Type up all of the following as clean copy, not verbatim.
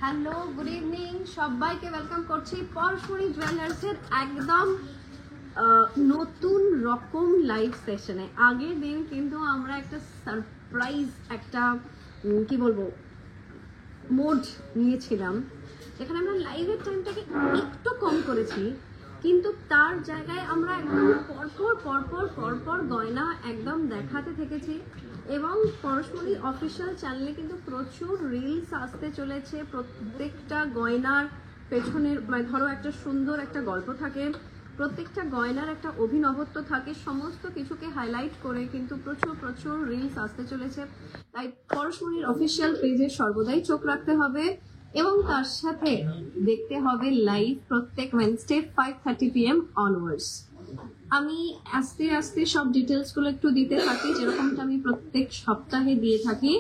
Hello, good evening সবাইকে welcome করছি পরশুরি জুয়েলার্সের একদম নতুন রকম লাইভ সেশনে। আগের দিন কিন্তু আমরা একটা সারপ্রাইজ একটা কি বলবো মোড নিয়েছিলাম, যেখানে আমরা লাইভের টাইমটাকে একটু কম করেছি, কিন্তু তার জায়গায় আমরা একদম পরপর গয়না একদম দেখাতে থেকেছি। এবং পরশমণি অফিসিয়াল চ্যানেলে কিন্তু প্রচুর রিলস আসতে চলেছে। প্রত্যেকটা গয়নার পেছনের মানে ধরো একটা সুন্দর একটা গল্প থাকে, প্রত্যেকটা গয়নার একটা অভিনবত্ব থাকে, সমস্ত কিছুকে হাইলাইট করে কিন্তু প্রচুর রিলস আসতে চলেছে। তাই পরশমণির অফিসিয়াল পেজে সর্বদাই চোখ রাখতে হবে এবং তার সাথে দেখতে হবে লাইভ প্রত্যেক ওয়েডনেসডে 5:30 PM অনওয়ার্ডস। আমি আস্তে আস্তে সব ডিটেলসগুলো একটু দিতে থাকি, যেরকমটা আমি প্রত্যেক সপ্তাহে দিয়ে থাকি।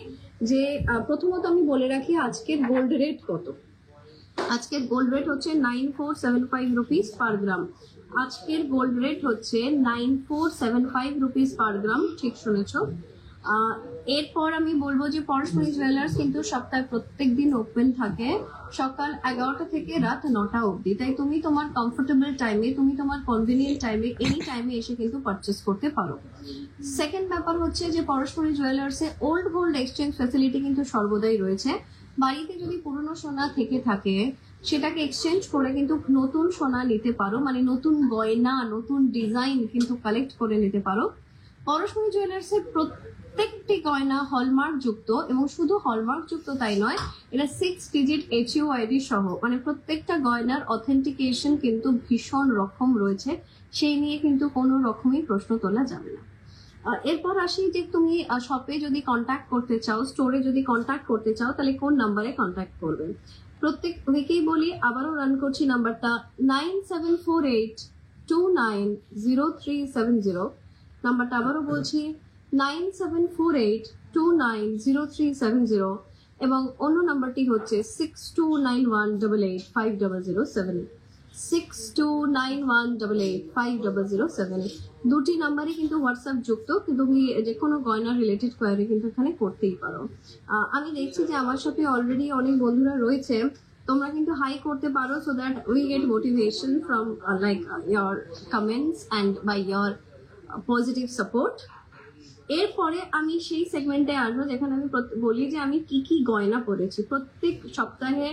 যে প্রথমত আমি বলে রাখি আজকের গোল্ড রেট কত। আজকের গোল্ড রেট হচ্ছে 9475 রুপিস পার গ্রাম। আজকের গোল্ড রেট হচ্ছে 9475 রুপিস পার গ্রাম, ঠিক শুনেছো। এরপর আমি বলবো যে পরশমণি জুয়েলার্স কিন্তু সপ্তাহে প্রত্যেক দিন ওপেন থাকে সকাল 11টা থেকে রাত 9টা অবধি। তাই তুমি তোমার কমফোর্টেবল টাইমে, তুমি তোমার কনভিনিয়েন্ট টাইমে, এনি টাইমে এসে কিন্তু পারচেস করতে পারো। সেকেন্ড ব্যাপার হচ্ছে যে পরশমণি জুয়েলার্সে ওল্ড গোল্ড এক্সচেঞ্জ ফ্যাসিলিটি কিন্তু সর্বদাই রয়েছে। বাড়িতে যদি পুরনো সোনা থেকে থাকে সেটাকে এক্সচেঞ্জ করে কিন্তু নতুন সোনা নিতে পারো, মানে নতুন গয়না, নতুন ডিজাইন কিন্তু কালেক্ট করে নিতে পারো। পরশমণি জুয়েলার্সের প্রত্যেকটি গয়না হলমার্ক যুক্ত, এবং শুধু হলমার্ক যুক্ত তাই নয়, এটা 6 ডিজিট HUID সহ, মানে প্রত্যেকটা গয়নার অথেন্টিকেশন কিন্তু ভীষণ রকম রয়েছে, সেই নিয়ে কিন্তু কোনো রকমই প্রশ্ন তোলা যাবে না। এরপর আসি যে তুমি শপে যদি কন্ট্যাক্ট করতে চাও, স্টোরে যদি কন্ট্যাক্ট করতে চাও, তাহলে কোন নাম্বারে কন্ট্যাক্ট করবে। প্রত্যেক উইকেই বলি, আবারও রান করছি নাম্বারটা 9748290370। নাম্বারটা আবারও বলছি 9748290370, এবং অন্য নাম্বারটি হচ্ছে 6291885007, 6291885007। দুটি নাম্বারই কিন্তু হোয়াটসঅ্যাপ যুক্ত, কিন্তু তুমি যে কোনো গয়না রিলেটেড কোয়ারি কিন্তু এখানে করতেই পারো। আমি দেখছি যে আমার সাথে অলরেডি অনেক বন্ধুরা রয়েছে, তোমরা কিন্তু হাই করতে পারো, so that we get motivation from like your comments and by your positive support. এরপরে আমি সেই সেগমেন্টে আসবো যেখানে আমি বলি যে আমি কি কি গয়না পরেছি। প্রত্যেক সপ্তাহে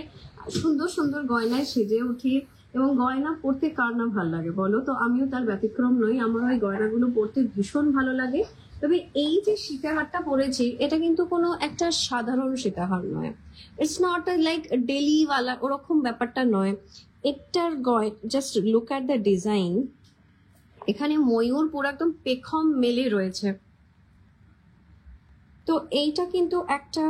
সুন্দর সুন্দর গয়নায় সেজে উঠি, এবং গয়না পরতে কার না ভালো লাগে বলো, তো আমিও তার ব্যতিক্রম নই। আমার ওই গয়নাগুলো পরতে ভীষণ ভালো লাগে। তবে এই যে সীতাহারটা পরেছি, এটা কিন্তু কোনো একটা সাধারণ সীতাহার নয়। ইটস নট লাইক ডেলি ওয়ালা, ওরকম ব্যাপারটা নয়। এটার just look at the design. এখানে ময়ূর পুরো একদম পেখম মেলে রয়েছে। তো এইটা কিন্তু একটা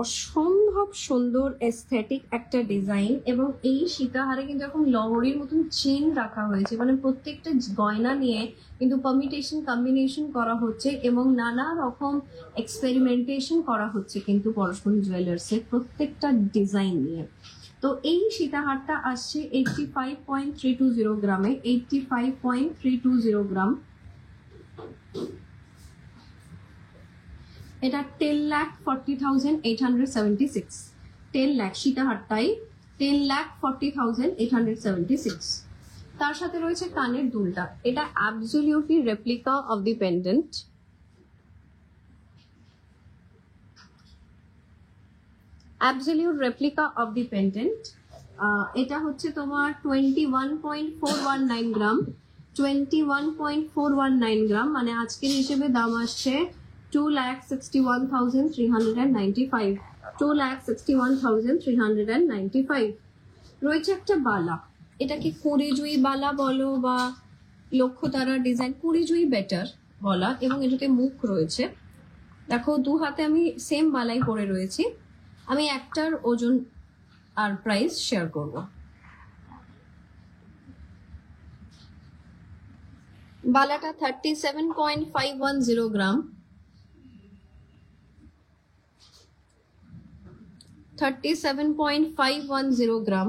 অসম্ভব সুন্দর এস্থেটিক একটা ডিজাইন, এবং এই সীতাহারে কিন্তু এরকম লহরীর মতন চেন রাখা হয়েছে, মানে প্রত্যেকটা গয়না নিয়ে কিন্তু পারমিটেশন কম্বিনেশন করা হচ্ছে এবং নানা রকম এক্সপেরিমেন্টেশন করা হচ্ছে কিন্তু পরশমণি জুয়েলার্সের প্রত্যেকটা ডিজাইন নিয়ে। তো এই সীতাহারটা আসছে 85.320 গ্রামে, 85.320 গ্রাম। এটা 10,40,876, 10 লাখ সীতাহারটাই 10,40,876। তার সাথে রয়েছে কানের দুলটা, এটা absolutely replica of the pendant. Absolute replica of the pendant. এটা হচ্ছে তোমার 21.419 গ্রাম, 21.419 গ্রাম, মানে আজকের হিসেবে দাম আসছে 2,61,395, 2,61,395। রয়েছে একটা বালা, এটাকে কুড়িজুই বালা বলো বা লক্ষ্যতারা ডিজাইন, কুড়িজুই বেটার বলা, এবং এটাতে মুখ রয়েছে। দেখো দু হাতে আমি সেম বালাই পরে রয়েছি। আমি একটার ওজন আর প্রাইস শেয়ার করব। বালাটা 37.510 গ্রাম, 37.510 গ্রাম,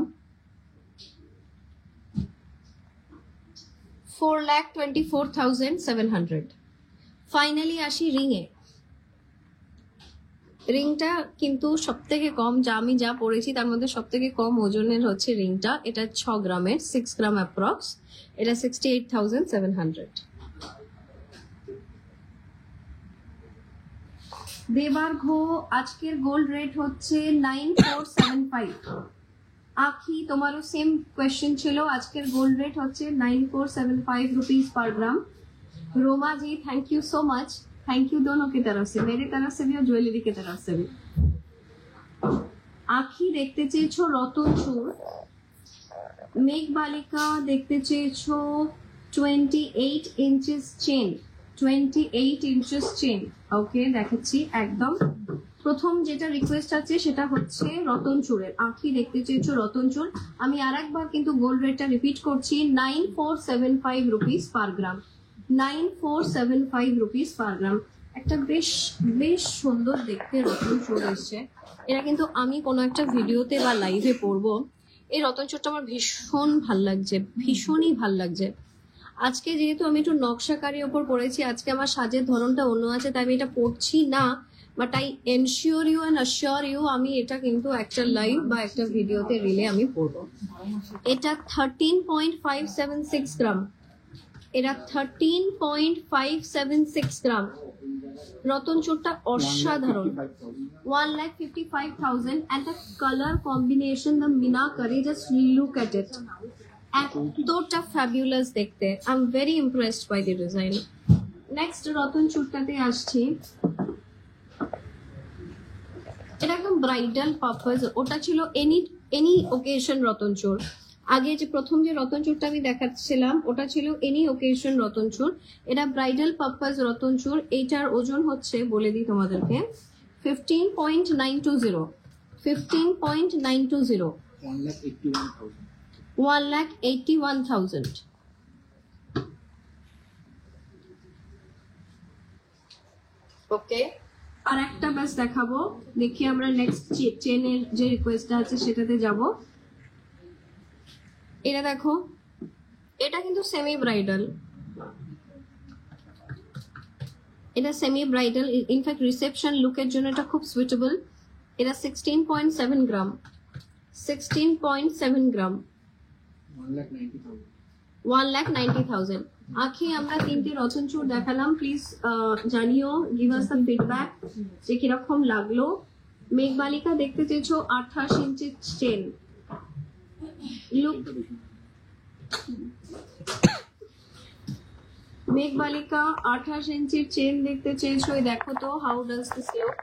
4,24,700। ফাইনালি আসি রিংয়ে। রিংটা কিন্তু সব থেকে কম, যা আমি যা পরেছি তার মধ্যে সব থেকে কম ওজনের হচ্ছে রিংটা। এটা 6 গ্রামের, 6 গ্রাম অ্যাপ্রক্স। এটা 68,700। দেবার ঘো আজকের গোল্ড রেট হচ্ছে 9475। আখি তোমারও সেম কোয়েশ্চেন ছিল, আজকের গোল্ড রেট হচ্ছে 9475 rupees per gram. Roma ji thank you so much, thank you दोनों की तरफ से, मेरी तरफ से भी और ज्वेलरी की तरफ से भी। আখি দেখতে চেয়েছো রতন চূড়, মেঘ বালিকা দেখতে চেয়েছো 28 ইঞ্চেস চেন, 28 ইঞ্চেস চেন। ওকে দেখাচ্ছি একদম। প্রথম যেটা রিকোয়েস্ট আছে সেটা হচ্ছে রতন চূড়ের। আখি দেখতে চেয়েছো রতন চূড়। আমি আর একবার কিন্তু গোল্ড রেটটা রিপিট করছি, 9475 रुपीस पर ग्राम, 9475 रुपीस पर ग्राम। একটা বেশ বেশ সুন্দর দেখতে রতন চূড় এসছে। এটা কিন্তু আমি কোনো একটা ভিডিওতে বা লাইভে পরবো। এই রতন চূড়টা আমার ভীষণ ভাল লাগছে, ভীষণই ভাল লাগছে। আজকে যেহেতু আমি একটু নকশাকারির ওপর পড়েছি, আজকে আমার সাজের ধরনটা অন্য আছে, তাই আমি এটা পড়ছি না, but I ensure you and assure you আমি এটা কিন্তু একটা লাইভ বা একটা ভিডিওতে রিলে আমি পড়বো। এটা 13.576 গ্রাম, এটা 13.576 গ্রাম। রতন চূড়টা অসাধারণ, 1,55,000 and the color combination, the minakari, just look at it, এতটা ফ্যাবুলাস দেখতে। I am very impressed by the design. Next রতন চূড়টাতে আসছি, এটা একদম ব্রাইডাল পারপাস। ওটা ছিল এনি ওকেশন রতন চূড়। আগে যে প্রথম যে রতন চূড়টা আমি দেখাচ্ছিলাম ওটা ছিল এনি ওকেশন রতন চূড়। এটা ব্রাইডাল পারপাস রতন চূড়। এইটার ওজন হচ্ছে বলে দিই তোমাদেরকে 15.920, 15.920, 1,81,000। ওকে, আর একটা ব্যাস দেখাবো, দেখি আমরা নেক্সট চেনের যে রিকোয়েস্টটা আছে সেটাতে যাব। এটা দেখো, এটা কিন্তু সেমি ব্রাইডাল, এটা সেমি ব্রাইডাল, ইনফ্যাক্ট রিসেপশন লুকের জন্য এটা খুব সুইটেবল। এটা 16.7 গ্রাম, 16.7 গ্রাম, 1,90,000। আখি আমরা তিনটে রতন চূড় দেখালাম, প্লিজ জানিও, গিভ আস দ্য ফিডব্যাক যে কিরকম লাগলো। মেঘবালিকা দেখতে চেয়েছো 28 ইঞ্চের চেন, লুক। মেঘবালিকা 28 ইঞ্চির চেন দেখতে চেয়েছো, দেখো তো হাউ ডাজ দিস লুক।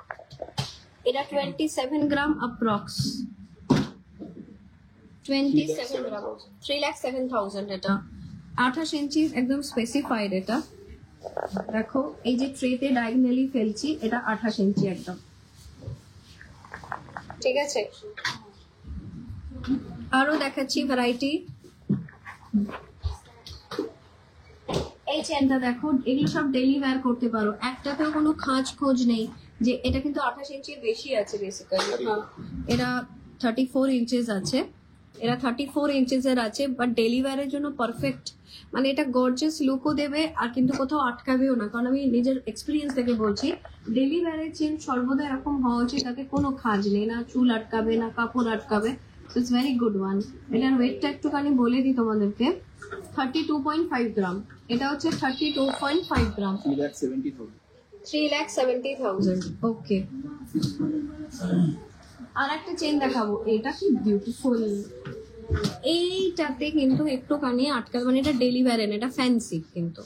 এটা 27 গ্রাম অ্যাপ্রক্স, 27 গ্রাম, 3,07,000। এটা 28 ইঞ্চি একদম স্পেসিফাইড। এটা দেখো, এই যে ট্রেতে ডায়াগোনালি ফেলছি, এটা 28 ইঞ্চি একদম, ঠিক আছে। আরো দেখাচ্ছি ভ্যারাইটি। এই চেনটা দেখো, এগুলো সব ডেইলি ওয়্যার করতে পারো, একটাতেও কোনো খাঁজ খোঁজ নেই যে এটা কিন্তু 28 ইঞ্চির বেশি আছে বেসিক্যালি। এটা 34 ইঞ্চেস আছে, এরা 34 ইঞ্চেসের আছে, বাট ডেইলি ওয়্যারের জন্য পারফেক্ট। মানে এটা গর্জিয়াস লুকও দেবে আর কিন্তু কোথাও আটকাবেও না, কারণ আমি নিজের এক্সপিরিয়েন্স থেকে বলছি, ডেইলি ওয়্যারের চেন সর্বদা এরকম হওয়া উচিত, তাতে কোনো খাঁজ নেই, না চুল আটকাবে না কাপড় আটকাবে। It's very good one. এটার ওয়েটটা একটুখানি বলে দিই তোমাদেরকে, 32.5 গ্রাম। এটা হচ্ছে 32.5 গ্রাম, 3,70,000। ওকে, আর একটা চেন দেখাবো, এটা কি বিউটিফুল। এইটাতে কিন্তু একটুখানি আটকাল, মানে এটা ডেইলি ওয়্যার না, এটা ফ্যান্সি, কিন্তু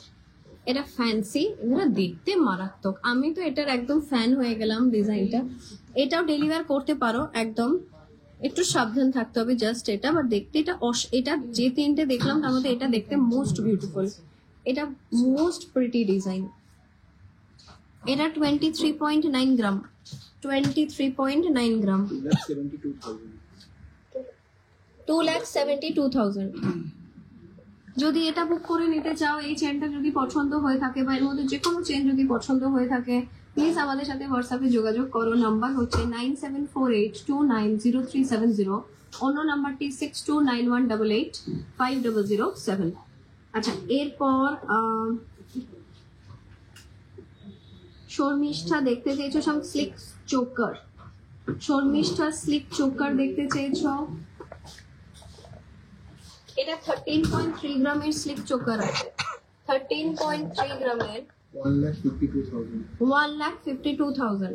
এটা ফ্যান্সি, এটা দেখতে মারাত্মক। আমি তো এটার একদম ফ্যান হয়ে গেলাম ডিজাইনটা। এটাও ডেইলি ওয়্যার করতে পারো একদম, একটু সাবধান থাকতে হবে জাস্ট এটা। বাট দেখতে এটা যে তিনটে দেখলাম তার মধ্যে এটা দেখতে মোস্ট বিউটিফুল, এটা মোস্ট প্রিটি ডিজাইন। এটা 23.9 গ্রাম, 23.9 গ্রাম, 2,72,000। যদি এটা বুক করে নিতে চাও, এই চেনটা যদি পছন্দ হয়ে থাকে বা এর মধ্যে যে কোনো চেন যদি পছন্দ হয়ে থাকে, প্লিজ আমাদের সাথে হোয়াটসঅ্যাপে যোগাযোগ করো। নাম্বার হচ্ছে 9748290370, অন্য নাম্বারটি 6291885007। আচ্ছা, এরপর শর্মিষ্ঠা দেখতে চেয়েছো সব sleek choker, Sharmistha sleek choker দেখতে চেয়েছো। এটা 13.3 গ্রামের স্লিক চোকার আছে, 13.3 গ্রামের 1,52,000 1,52,000।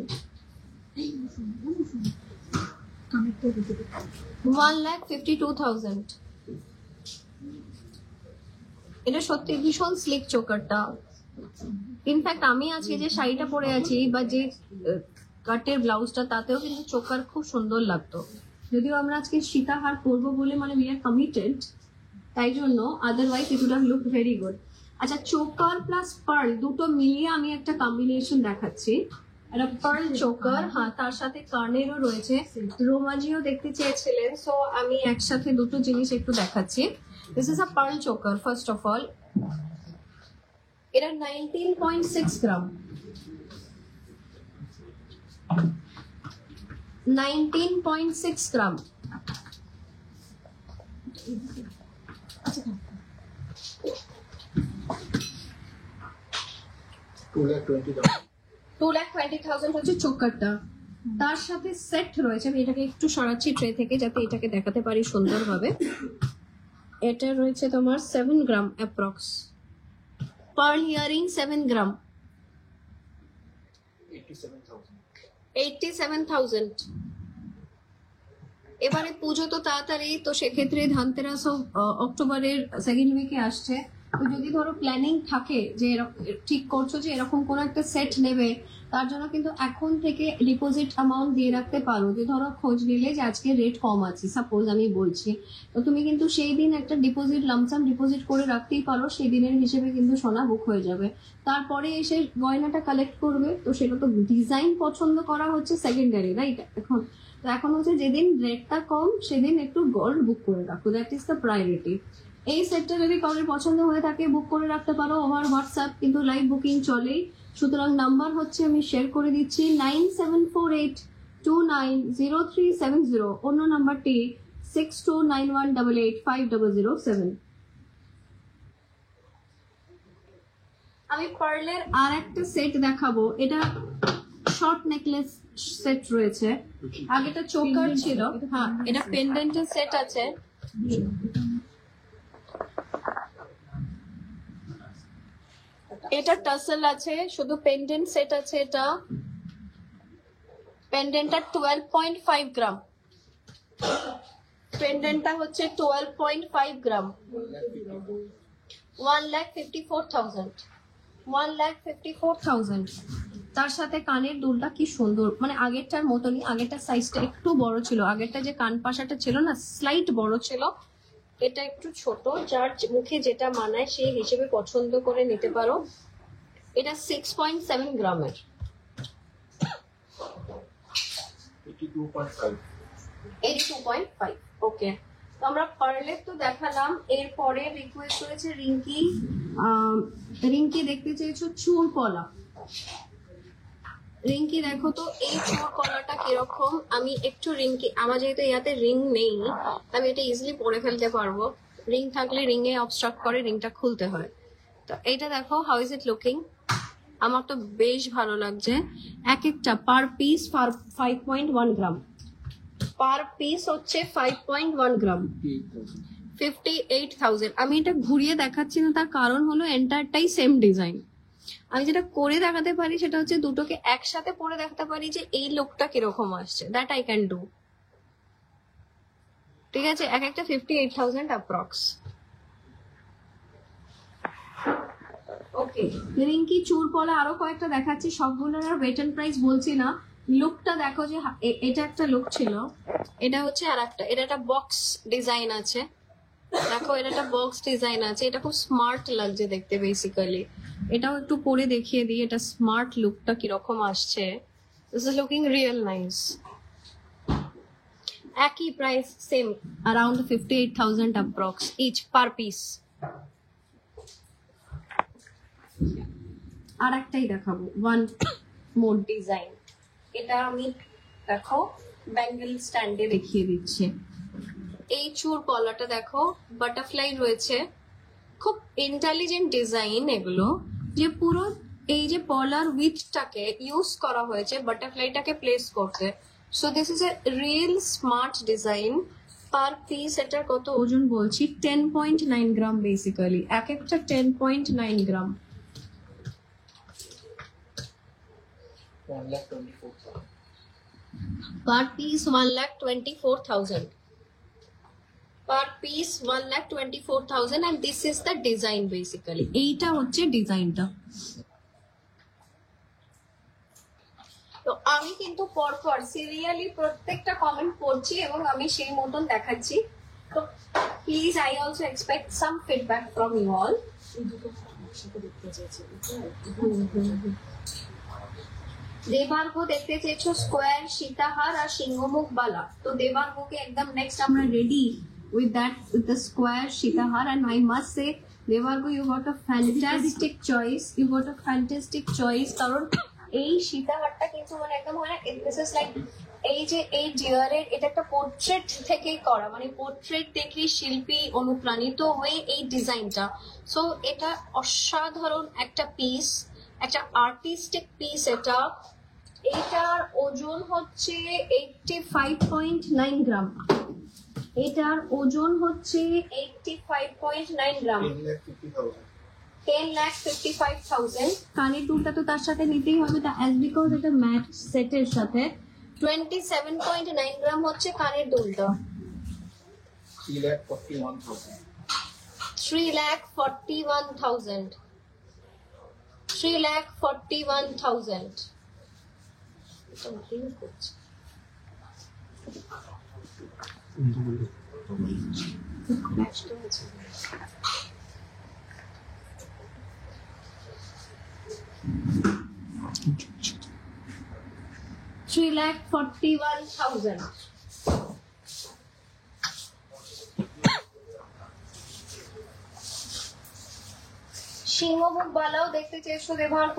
এটা সত্যি ভীষণ স্লিক চোকারটা। ইনফ্যাক্ট আমি আজকে যে শাড়িটা পরে আছি বা যে কাটের ব্লাউজটা, তাতেও কিন্তু চোকার খুব সুন্দর লাগতো। যদিও আমরা আজকে সীতাহার করবো বলে মানে উই আর কমিটেড, তাই জন্য, otherwise it would have looked very good. আচ্ছা, চোকার প্লাস পার্ল দুটো মিলিয়ে আমি একটা কম্বিনেশন দেখাচ্ছি। একটা পার্ল চোকার, হ্যাঁ, তার সাথে কার্নেরও রয়েছে। রোমাজিও দেখতে চেয়েছিলেন, সো আমি একসাথে দুটো জিনিস একটু দেখাচ্ছি। This is a pearl choker. First of all, এটা 19.6 গ্রাম, 19.6 গ্রাম। আচ্ছা, 2,20,000 হচ্ছে চোকারটা। তার সাথে সেট রয়েছে, আমি এটাকে একটু সরাচ্ছি ট্রে থেকে যাতে এটাকে দেখাতে পারি সুন্দরভাবে। এটা রয়েছে তোমার 7 গ্রাম অ্যাপ্রক্স, পার্ল ইয়ারিং 7 গ্রাম, 87,000। এবারে পুজো তো তাড়াতাড়ি, তো সেক্ষেত্রে ধানতেরাস অক্টোবরের সেকেন্ড উইকে আসছে। তো যদি ধরো প্ল্যানিং থাকে যে ঠিক করছো যে এরকম কোনো একটা সেট নেবে, তার জন্য কিন্তু এখন থেকে ডিপোজিট অ্যামাউন্ট দিয়ে রাখতে পারো। যে ধরো খোঁজ নিলে যে আজকে রেট কম আছে, সাপোজ আমি বলছি, তো তুমি কিন্তু সেই দিন একটা ডিপোজিট, লামসাম ডিপোজিট করে রাখতেই পারো। সেই দিনের হিসেবে কিন্তু সোনা বুক হয়ে যাবে। তারপরে এসে গয়নাটা কালেক্ট করবে, তো সেটা তো ডিজাইন পছন্দ করা হচ্ছে সেকেন্ডারি, রাইট? এখন তো এখন হচ্ছে যেদিন রেটটা কম সেদিন একটু গোল্ড বুক করে রাখো, দ্যাট ইজ দ্য প্রায়োরিটি। এই সেটটা যদি কারোর পছন্দ হয়ে থাকে বুক করে রাখতে পারো ওভার হোয়াটসঅ্যাপ, কিন্তু লাইভ বুকিং চলেই। সুতরাং নাম্বার হচ্ছে, আমি শেয়ার করে দিচ্ছি, 9748290370। অন্য নাম্বারটি 6291885007। আমি পার্লের আর একটা সেট দেখাবো। এটা শর্ট নেকলেস সেট রয়েছে, আগেটা চোকার ছিল, হ্যাঁ, এটা পেন্ডেন্টের সেট আছে। এটা টাসেল আছে, শুধু পেন্ডেন্ট সেট আছে। এটা পেন্ডেন্টটা 12.5 গ্রাম, পেন্ডেন্টটা হচ্ছে 12.5 গ্রাম, 1,54,000, 1,54,000। তার সাথে কানের দুলটা কি সুন্দর, মানে আগেরটার মতনই। আগেরটার সাইজটা একটু বড় ছিল, আগেরটা যে কান পাশাটা ছিল না, স্লাইট বড় ছিল। এটা একটু ছোট, যার মুখে যেটা মানায় সেই হিসেবে পছন্দ করে নিতে পারো। এটা 6.7 গ্রামের, 82.5। ওকে, তো আমরা পার্লের তো দেখালাম। এরপরে রিকোয়েস্ট করেছে রিঙ্কি, রিঙ্কি দেখতে চেয়েছো চুল কলা। রিঙ্কি দেখো তো এই চুল কলাটা কিরকম। আমি একটু রিঙ্কি, আমার যেহেতু ইয়াতে রিং নেই, আমি এটা ইজিলি পরে ফেলতে পারবো। রিং থাকলে রিং এ অবস্ট্রাক্ট করে, রিংটা খুলতে হয়। তো এইটা দেখো, হাউ ইজ ইট লুকিং। আমার তো বেশ ভালো লাগছে। এক একটা পার পিস 5.1 গ্রাম, পার পিস হচ্ছে 5.1 গ্রাম, 58,000। আমি এটা ঘুরিয়ে দেখাচ্ছি না, তার কারণ হলো এন্টারটাই সেম ডিজাইন। আমি যেটা করে দেখাতে পারি সেটা হচ্ছে দুটোকে একসাথে পরে দেখাতে পারি যে এই লুকটা কিরকম আসছে, দ্যাট আই ক্যান ডু। ঠিক আছে, এক একটা 58,000 অ্যাপ্রক্স। ওকে, রিঙ্কি চুল পলা আরো কয়েকটা দেখাচ্ছি, সবগুলোর আর ওয়েট এন্ড প্রাইস বলছি না। লুকটা দেখো, যে এটা একটা লুক ছিল, এটা হচ্ছে আর একটা, এটা একটা বক্স ডিজাইন আছে। দেখো, এটা একটা বক্স ডিজাইন আছে, এটা খুব স্মার্ট লাগছে দেখতে বেসিক্যালি। এটাও একটু পরে দেখিয়ে দিই এটা স্মার্ট লুকটা কিরকম আসছে। This is looking real nice. একই price, same, around 58,000 approx each per piece. আর একটাই দেখাবো, ওয়ান মোর ডিজাইন। এটা আমি দেখো ব্যাঙ্গেল স্ট্যান্ডে দেখিয়ে দিচ্ছি। এই চুর কলাটা দেখো, বাটারফ্লাই রয়েছে, খুব ইন্টেলিজেন্ট ডিজাইন এগুলো, যে পুরো এই যে পলার উইথটাকে ইউজ করা হয়েছে বাটারফ্লাইটাকে প্লেস করতে। So this is a real smart design. Per piece এটার কত ওজন বলছি, 10.9 গ্রাম বেসিক্যালি, এক একটা 10.9 গ্রাম। 1,24,000 per piece 1,24,000, per piece 1,24,000 and this is the design basically। এইটা হচ্ছে ডিজাইনটা। তো আমি কিন্তু পরপর সিরিয়ালি প্রত্যেকটা কমেন্ট পড়ছি এবং আমি সেই মতন দেখাচ্ছি। তো please I also expect some feedback from you all. Debargha দেখতে চেয়েছো স্কোয়ার সীতাহার আর সিংহমুখ বালা। তো দেবার্ঘকে একদম নেক্সট আমরা ready with that, with the square Shitahar, and I must say Devargo, you got a fantastic choice, you got a fantastic choice কারণ এই সীতাহারটা কিন্তু মানে একদম হয় না, দিস ইজ লাইক এই যে এই ডিয়ারের এটা একটা পোর্ট্রেট থেকেই করা, মানে পোর্ট্রেট দেখে শিল্পী অনুপ্রাণিত হয়ে এই ডিজাইনটা। সো এটা অসাধারণ একটা পিস, একটা আর্টিস্টিক পিস এটা। এটার ওজন হচ্ছে 85.9 গ্রাম, এটার ওজন হচ্ছে 85.9 গ্রাম, 10,55,000। কানের দুলটা তো তার সাথে নিতেই হবে, অ্যাজ বিকজ এটা ম্যাট সেটের সাথে। 27.9 গ্রাম হচ্ছে কানের দুলটা। 3,41,000 3,41,000, 3,41,000। $3,41,000। সিংহমুখ বালাও দেখতে চেয়েছো দেবার্ঘ,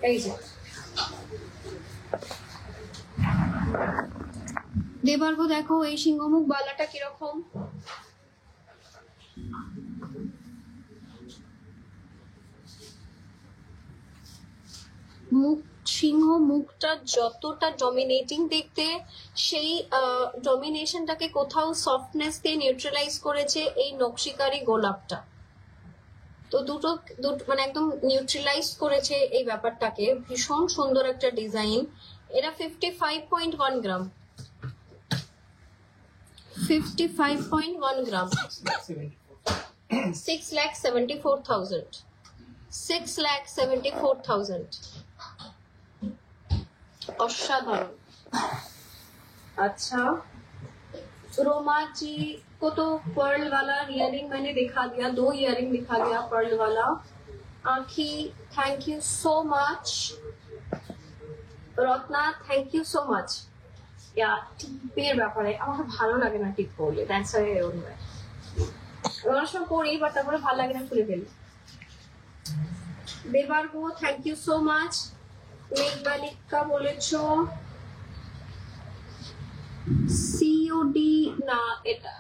এই যে দেবার্ঘ দেখো এই সিংহমুখ বালাটা কিরকম। মুখ, সিংহ মুখটা যতটা ডমিনেটিং দেখতে, সেই ডমিনেশনটাকে কোথাও সফটনেস দিয়ে নিউট্রালাইজ করেছে এই নকশিকারি গোলাপটা। তো দুটো মানে একদম নিউট্রালাইজ করেছে এই ব্যাপারটাকে, ভীষণ সুন্দর একটা ডিজাইন। এটা 55.1 গ্রাম, 55.1 গ্রাম, 6,74,000, 6,74,000। অসাধারণ। अच्छा रोमा जी को तो पर्ल वाला इयरिंग मैंने दिखा दिया, 2 इयरिंग दिखा दिया पर्ल वाला। Akhi thank you so much. Ratna thank you so much. या টিপের ব্যাপারে আমার ভালো লাগে না টিপ করলে, that's why I won't wear. অনেক সময় পরেই বাট তারপরে ভালো লাগে না, খুলে ফেলি। Debargha thank you so much. Meghbalika বলেছো সিওডি না, এটা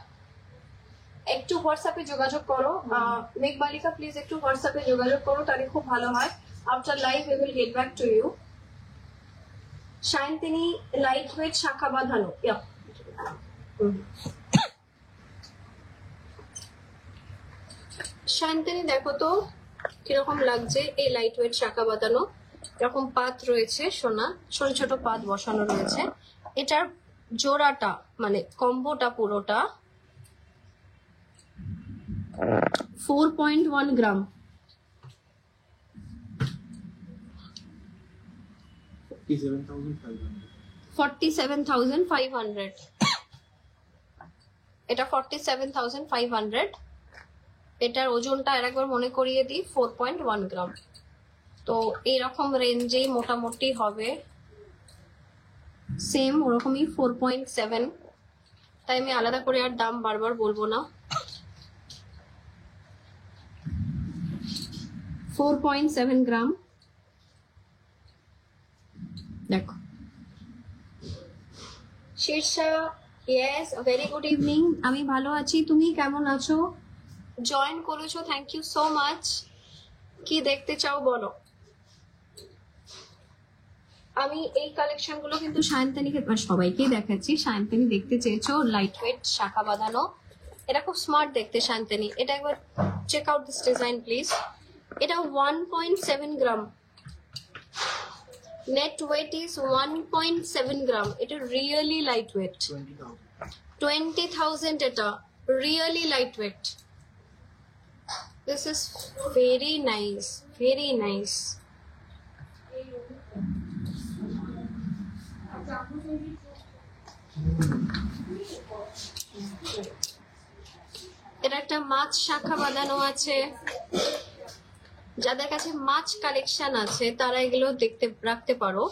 একটু হোয়াটসঅ্যাপে যোগাযোগ করো। মেঘবালিকা প্লিজ একটু হোয়াটসঅ্যাপে যোগাযোগ করো, তাহলে খুব ভালো হয়। After live we will get back to you. Shayantini light weight শাখা বাঁধানো, শায়ন্তিনী দেখো তো কিরকম লাগছে এই লাইট ওয়েট শাখা বাঁধানো। এরকম পাত রয়েছে সোনা, ছোট ছোট পাত বসানো রয়েছে। এটার জোড়াটা মানে কম্বোটা পুরোটা 4.1 গ্রাম, 47,500। এটা 47,500। এটার ওজনটা আরেকবার মনে করিয়ে দিই, 4.1 গ্রাম। তো এইরকম রেঞ্জেই মোটামুটি হবে, সেম ওরকমই 4.7। তাই আমি আলাদা করে আর দাম বারবার বলবো না। 4.7 গ্রাম। দেখো Shirsha, yes very good evening. আমি ভালো আছি, তুমি কেমন আছো? জয়েন করেছো, থ্যাংক ইউ সো মাচ। কি দেখতে চাও বলো। আমি এই কালেকশন গুলো কিন্তু সায়ন্তানীকে সবাইকেই দেখাচ্ছি। সায়ন্তানী দেখতে চেয়েছো লাইট ওয়েট শাখা বাঁধানো, এটা খুব স্মার্ট দেখতে শায়ন্তানী। এটা একবার check out this design please. এটা 1.7 gram, net weight is 1.7 gram. এটা রিয়েলি লাইট ওয়েট। 20,000 এটা really lightweight. This is very nice, very nice. এটা একটা মাছ শাখা বাঁধানো আছে। যাদের কাছে মাছ কালেকশন আছে তারা এগুলো দেখতে রাখতে পারো।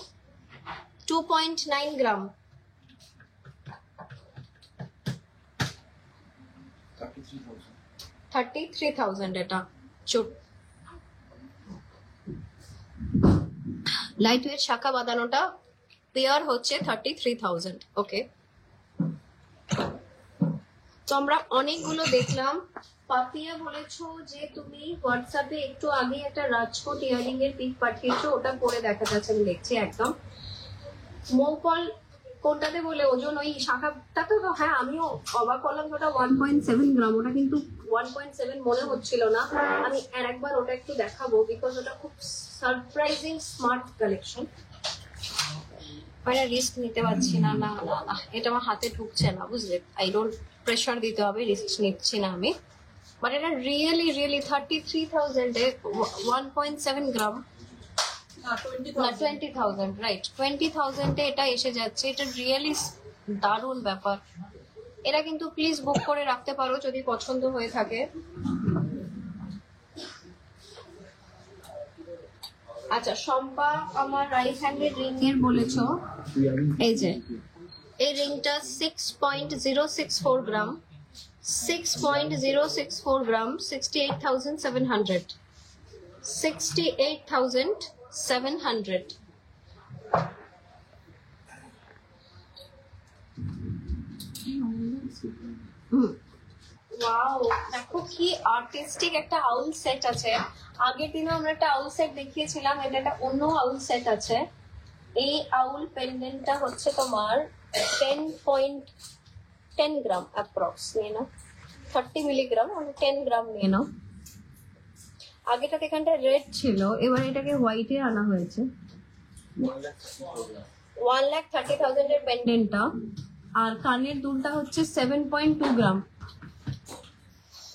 2.9 গ্রাম, 33,000 এটা ছোট লাইট ওয়েট শাখা বাঁধানোটা পেয়ার হচ্ছে 33,000। ওকে, তো আমরা অনেকগুলো দেখলাম। পাপিয়া বলেছো যে তুমি হোয়াটসঅ্যাপে একটু আগে একটা রাজকোট ইয়ারিং এর পিক পাঠিয়েছো, ওটা পরে দেখা যাচ্ছে, আমি দেখছি একদম। মৌকল কোনটাতে বলে ওজন ওই শাখাটা তো? হ্যাঁ, আমিও অবাক হলাম ওটা 1.7 গ্রাম। ওটা কিন্তু 1.7 মনে হচ্ছিল না। আমি আর একবার ওটা একটু দেখাবো বিকজ ওটা খুব সারপ্রাইজিং স্মার্ট কালেকশন। রিস্ক নিতে পারছি না, না না না, এটা আমার হাতে ঢুকছে না, বুঝলে? আই ডোন্ট প্রেশার দিতে হবে, রিস্ক নিচ্ছি না আমি। বাট এটা রিয়েলি রিয়েলি 33,000 এ 1.7 গ্রাম, না 20,000, রাইট, 20,000 এ এটা এসে যাচ্ছে। এটা রিয়েলি দারুণ ব্যাপার। এটা কিন্তু প্লিজ বুক করে রাখতে পারো যদি পছন্দ হয়ে থাকে। আচ্ছা, শম্পা আমার রাইট হ্যান্ডেড রিং এর বলেছো। এই যে এই রিংটা 6.064 গ্রাম, 6.064 গ্রাম, 68,700, 68,700। ওয়াও, দেখো কি আর্টিস্টিক একটা আউল সেট আছে। আগের দিনে আমরা একটা আউল সেট দেখিয়েছিলাম, এটা একটা অন্য আউল সেট আছে। এই আউল পেন্ডেন্টটা হচ্ছে তোমার 10 গ্রাম অ্যাপ্রক্স নিয়ে নাও, 30 মিলিগ্রাম, মানে 10 গ্রাম নিয়ে নাও। আগেটা এখানটা রেড ছিল, এবার এটাকে হোয়াইটে আনা হয়েছে। 1,30,000 এর পেন্ডেন্টটা। আর কানের দুলটা হচ্ছে 7.2 গ্রাম।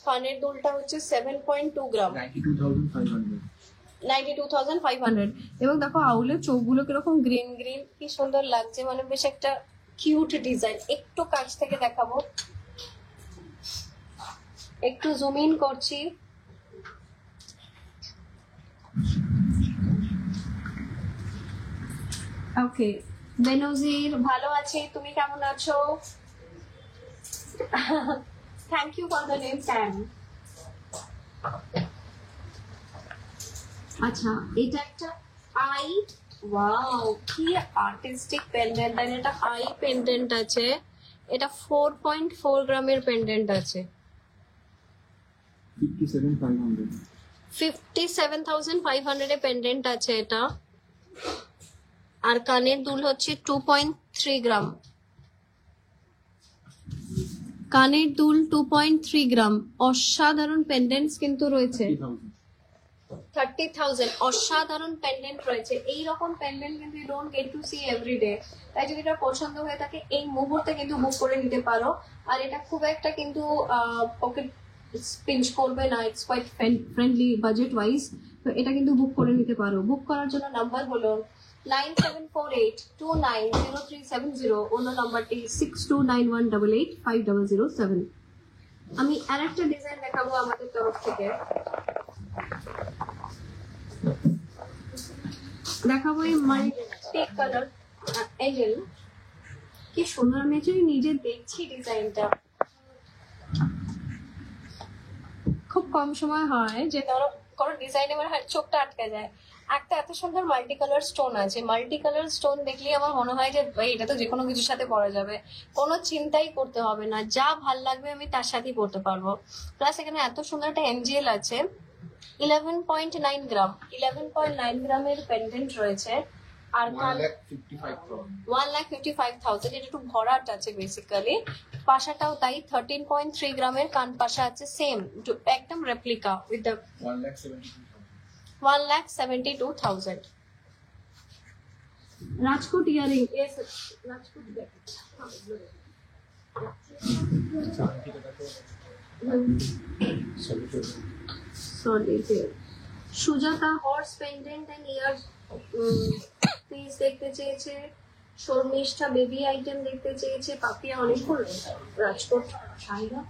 কানের দুলটা হচ্ছে 7.2 গ্রাম, 92,500। এবং দেখো আউলের চোখগুলো কিরকম গ্রিন গ্রিন, কি সুন্দর লাগছে, মানে বেশ একটা কিউট ডিজাইন। একটু কাছ থেকে দেখাবো, একটু জুম ইন করছি। ওকে, বেনজির ভালো আছি, তুমি কেমন আছো? Thank you for the name tan. আচ্ছা, এটা একটা আই, ওয়াও কি আর্টিস্টিক পেন্ডেন্ট। আর এটা আই পেন্ডেন্ট আছে। এটা 4.4 গ্রামের পেন্ডেন্ট আছে। 57,500 এ পেন্ডেন্ট আছে এটা। আর কানের দুল হচ্ছে 2.3 গ্রাম। কানের দুল 2.3 গ্রাম। অসাধারণ পেন্ডেন্টস কিন্তু রয়েছে। 30,000 অসাধারণ পেন্ডেন্ট রয়েছে। এইরকম পেন্ডেন্ট কিন্তু you don't get to see everyday. তাই যদি এটা পছন্দ হয়ে থাকে এই মুহূর্তে কিন্তু বুক করে নিতে পারো। আর এটা খুব একটা কিন্তু পকেট পিঞ্চ করবে না, it's quite friendly budget wise. তো এটা কিন্তু বুক করে নিতে পারো। বুক করার জন্য নাম্বার হলো 9748290370, অন্য নাম্বারটি 6291885007। আমি আরেকটা ডিজাইন দেখাবো আমাদের তরফ থেকে। দেখাবো এই মাল্টি কালার এঞ্জেল, কি সুন্দর। আমি অ্যাকচুয়ালি নিজে দেখছি ডিজাইনটা। খুব কম সময় হয় যে ধরো কোনো ডিজাইন আমার চোখটা আটকে যায়। একটা এত সুন্দর মাল্টি কালার স্টোন আছে। মাল্টি কালার স্টোন দেখলেই আমার মনে হয় যে এটা তো যে কোনো কিছুর সাথে পরা যাবে, কোনো চিন্তাই করতে হবে না, যা ভাল লাগবে আমি তার সাথেই পরতে পারবো। প্লাস এখানে এত সুন্দর একটা এমজিএল আছে, 11.9 গ্রাম, 11.9 গ্রামের পেন্ডেন্ট রয়েছে। আর 1,55,000, এটা একটু ভরাট আছে বেসিক্যালি। পাশাটাও তাই 13.3 গ্রামের কান পাশা আছে, সেম একদম replica with the 1,72,000। Rajkot earring, Rajkot Sujata horse pendant and ear piece দেখতে চেয়েছে, শর্মিষ্ঠা বেবি আইটেম দেখতে চেয়েছে, পাপিয়া অনেকগুলো। রাজকোট সাইরা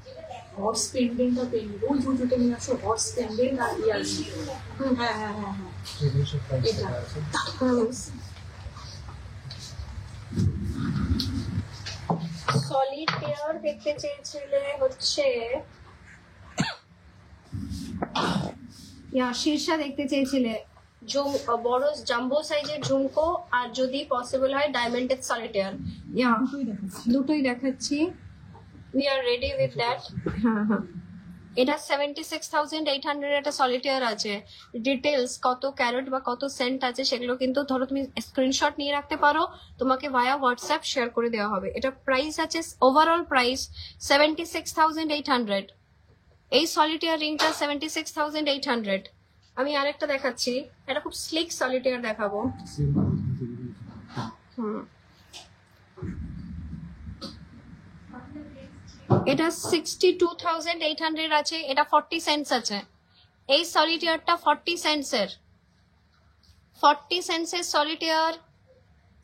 হর্স পেন্ডেন্ট আর পেন্ডেন্ট ওই জুজুতে নিয়ে আসো, হর্স পেন্ডেন্ট আর ইয়ার। হ্যাঁ হ্যাঁ হ্যাঁ হ্যাঁ এটা সলিড পেয়ার দেখতে চেয়েছিলে হচ্ছে শীর্ষা দেখতে চেয়েছিলে বড় জাম্বো সাইজের ঝুমকো, আর যদি পসিবল হয় ডায়মন্ডেড সলিটেয়ার। দুটোই দেখাচ্ছি, we are ready with that. হ্যাঁ হ্যাঁ, এটা 76,800 একটা সলিটেয়ার আছে। ডিটেলস কত ক্যারেট বা কত সেন্ট আছে সেগুলো কিন্তু ধরো তুমি স্ক্রিনশট নিয়ে রাখতে পারো, তোমাকে ভায়া হোয়াটসঅ্যাপ শেয়ার করে দেওয়া হবে। এটা প্রাইস আছে, ওভারঅল প্রাইস 76,800। এই সলিটেয়ার রিংটা 76,800। আমি আরেকটা দেখাচ্ছি, এটা খুব স্লিক সলিটেয়ার দেখাবো। এটা 62,800 আছে, এটা 40 সেন্টস আছে। এই সলিটেয়ারটা 40 সেন্টসের, 40 সেন্টসের সলিটেয়ার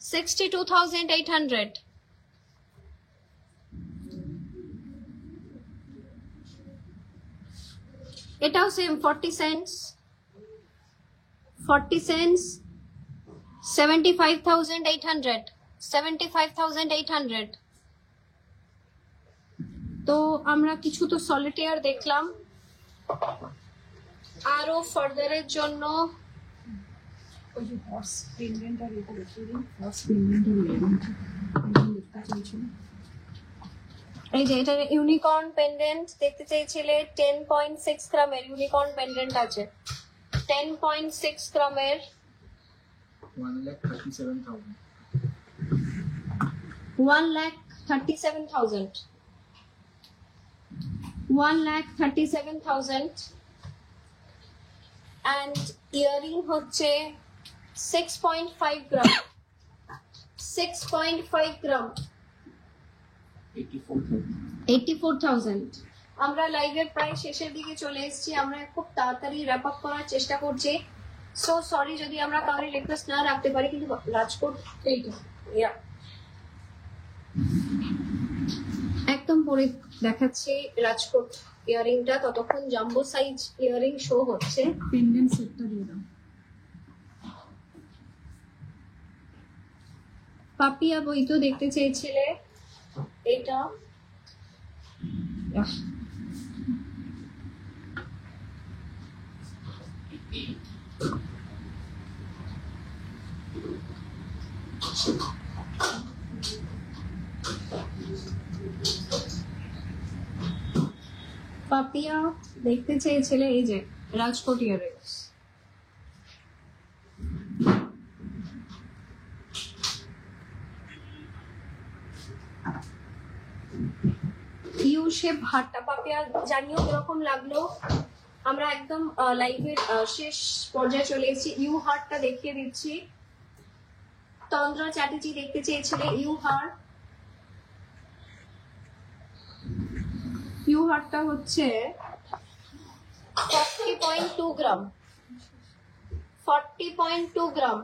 62,800। এটাও সেম 40 সেন্টস, 40 সেন্টস 75,800, 75,800। তো আমরা কিছু তো সলিটেয়ার দেখলাম, আরো ফার্দারের জন্য ওই যে হর্স পেন্ডেন্ট আর এটা দেখিয়ে দিন, হর্স পেন্ডেন্ট আর ইয়ারিং দেখতে চাইছিল। এই যে এটা ইউনিকর্ন পেন্ডেন্ট দেখতে চেয়েছিলে, 10.6 গ্রামের ইউনিকর্ন পেন্ডেন্ট আছে, 10.6 গ্রামের 1,37,000, 1,37,000। and ইয়ারিং হচ্ছে 6.5 গ্রাম, 6.5 গ্রাম 84,000। আমরা লাইভের প্রায় শেষের দিকে চলে এসেছি, আমরা খুব তাড়াতাড়ি র্যাপ আপ করার চেষ্টা করছি। সো সরি যদি আমরা কাউকে রিকোয়েস্ট না রাখতে পারি, কিন্তু রাজকোট এইটা একদম পরে দেখাচ্ছি রাজকোট ইয়ারিংটা। ততক্ষণ জাম্বো সাইজ ইয়ারিং শো হচ্ছে। পেন্ডেন্ট সেটটা দিয়ে দাও। পাপিয়া বই তো দেখতে চেয়েছিলে, এটা পাপিয়া দেখতে চেয়েছিলে এই যে রাজকোট ইয়ারিংস। ইউ শেপ হারটা পাপিয়া জানিও কিরকম লাগলো। আমরা একদম লাইভের শেষ পর্যায়ে চলে এসেছি, ইউ হারটা দেখিয়ে দিচ্ছি। তন্দ্রা চ্যাটার্জি দেখতে চেয়েছিলে ইউ হার, ইউ হারটা হচ্ছে 40.2 গ্রাম, 40.2 গ্রাম।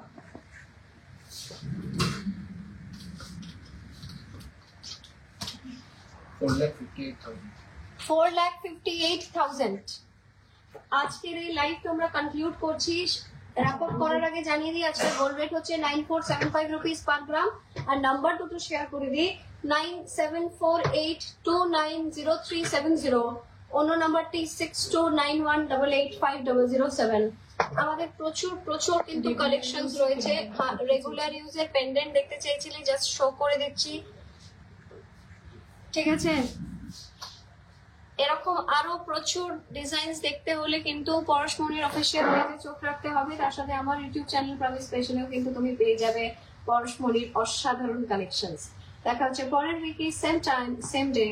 $4,58,000। আজকের এই লাইভটা আমরা কনক্লুড করছি। র্যাপ আপ করার আগে জানিয়ে দিই আজকে গোল্ড রেট হচ্ছে 9,475 রুপিস পার গ্রাম। আর নাম্বার দুটো শেয়ার করে দিই, 9748290370, অন্য নাম্বারটি 6291885007। আমাদের প্রচুর প্রচুর কিন্তু কালেকশনস রয়েছে। রেগুলার ইউজের পেন্ডেন্ট দেখতে চেয়েছিলে, জাস্ট শো করে দিচ্ছি, ঠিক আছে। এরকম আরো প্রচুর ডিজাইনস দেখতে হলে কিন্তু পরশমণির অফিসিয়াল পেজে চোখ রাখতে হবে। তার সাথে আমার ইউটিউব চ্যানেল প্রমিস স্পেশালেও কিন্তু তুমি পেয়ে যাবে পরশমণির অসাধারণ কালেকশনস। দেখা হচ্ছে পরের উইকে সেম টাইম সেম ডে।